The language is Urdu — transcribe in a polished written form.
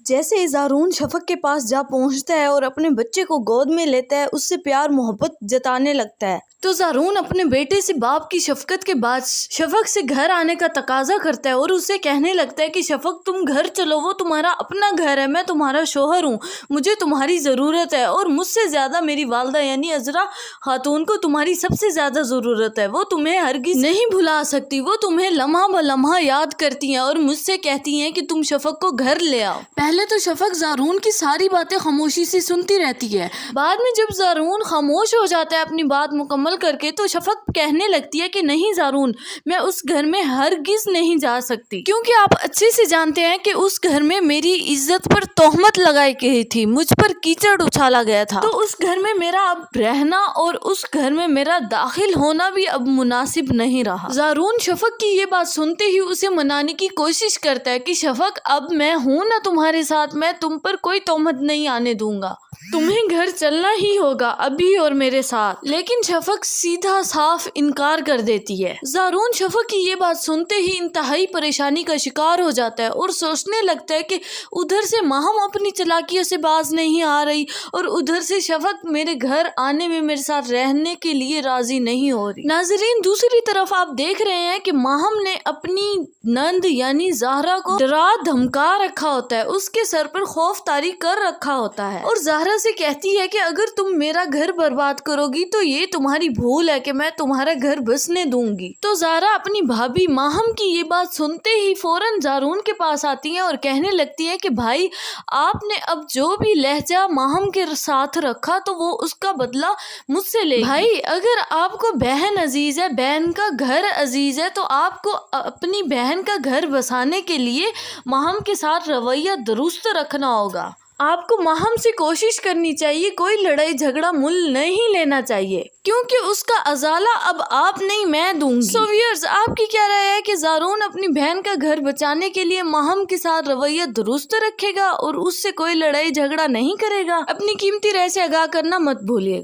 جیسے ہی زارون شفق کے پاس جا پہنچتا ہے اور اپنے بچے کو گود میں لیتا ہے، اس سے پیار محبت جتانے لگتا ہے، تو زارون اپنے بیٹے سے باپ کی شفقت کے بعد شفق سے گھر آنے کا تقاضا کرتا ہے اور اسے کہنے لگتا ہے کہ شفق تم گھر چلو، وہ تمہارا اپنا گھر ہے، میں تمہارا شوہر ہوں، مجھے تمہاری ضرورت ہے، اور مجھ سے زیادہ میری والدہ یعنی عذرا خاتون کو تمہاری سب سے زیادہ ضرورت ہے، وہ تمہیں ہرگز نہیں بھلا سکتی، وہ تمہیں لمحہ بلمحہ یاد کرتی ہیں اور مجھ سے کہتی ہیں کہ تم شفق کو گھر لے آؤ۔ پہلے تو شفق زارون کی ساری باتیں خاموشی سے سنتی رہتی ہے، بعد میں جب زارون خاموش ہو جاتا ہے اپنی بات مکمل کر کے، تو شفق کہنے لگتی ہے کہ نہیں زارون، میں اس گھر میں ہرگز نہیں جا سکتی، کیونکہ آپ اچھے سے جانتے ہیں کہ اس گھر میں میری عزت پر تہمت لگائی گئی تھی، مجھ پر کیچڑ اچھالا گیا تھا، تو اس گھر میں میرا اب رہنا اور اس گھر میں میرا داخل ہونا بھی اب مناسب نہیں رہا۔ زارون شفق کی یہ بات سنتے ہی اسے منانے کی کوشش کرتا ہے کہ شفق اب میں ہوں نا تمہارے ساتھ، میں تم پر کوئی تہمت نہیں آنے دوں گا، تمہیں گھر چلنا ہی ہوگا ابھی اور میرے ساتھ، لیکن شفق سیدھا صاف انکار کر دیتی ہے۔ زارون شفق کی یہ بات سنتے ہی انتہائی پریشانی کا شکار ہو جاتا ہے اور سوچنے لگتا ہے کہ ادھر سے ماہم اپنی چالاکیوں سے باز نہیں آ رہی اور ادھر سے شفق میرے گھر آنے میں میرے ساتھ رہنے کے لیے راضی نہیں ہو رہی۔ ناظرین، دوسری طرف آپ دیکھ رہے ہیں کہ ماہم نے اپنی نند یعنی زہرا کو ڈرا دھمکا رکھا ہوتا ہے، اس کے سر پر خوف طاری کر رکھا ہوتا ہے اور زہرا سے کہتی ہے کہ اگر تم میرا گھر برباد کرو گی تو یہ تمہاری بھول ہے کہ میں تمہارا گھر بسنے دوں گی۔ تو زہرا اپنی بھابھی ماہم کی یہ بات سنتے ہی فوراً زارون کے پاس آتی ہیں اور کہنے لگتی ہے کہ بھائی، آپ نے اب جو بھی لہجہ ماہم کے ساتھ رکھا تو وہ اس کا بدلہ مجھ سے لے بھائی، اگر آپ کو بہن عزیز ہے، بہن کا گھر عزیز ہے، تو آپ کو اپنی بہن کا گھر بسانے کے لیے ماہم کے ساتھ رویہ درست رکھنا ہوگا، آپ کو ماہم سے کوشش کرنی چاہیے، کوئی لڑائی جھگڑا مول نہیں لینا چاہیے، کیونکہ اس کا ازالہ اب آپ نہیں میں دوں گی۔ سو ویئرز، آپ کی کیا رائے ہے کہ زارون اپنی بہن کا گھر بچانے کے لیے ماہم کے ساتھ رویہ درست رکھے گا اور اس سے کوئی لڑائی جھگڑا نہیں کرے گا؟ اپنی قیمتی رائے سے آگاہ کرنا مت بھولیے گا۔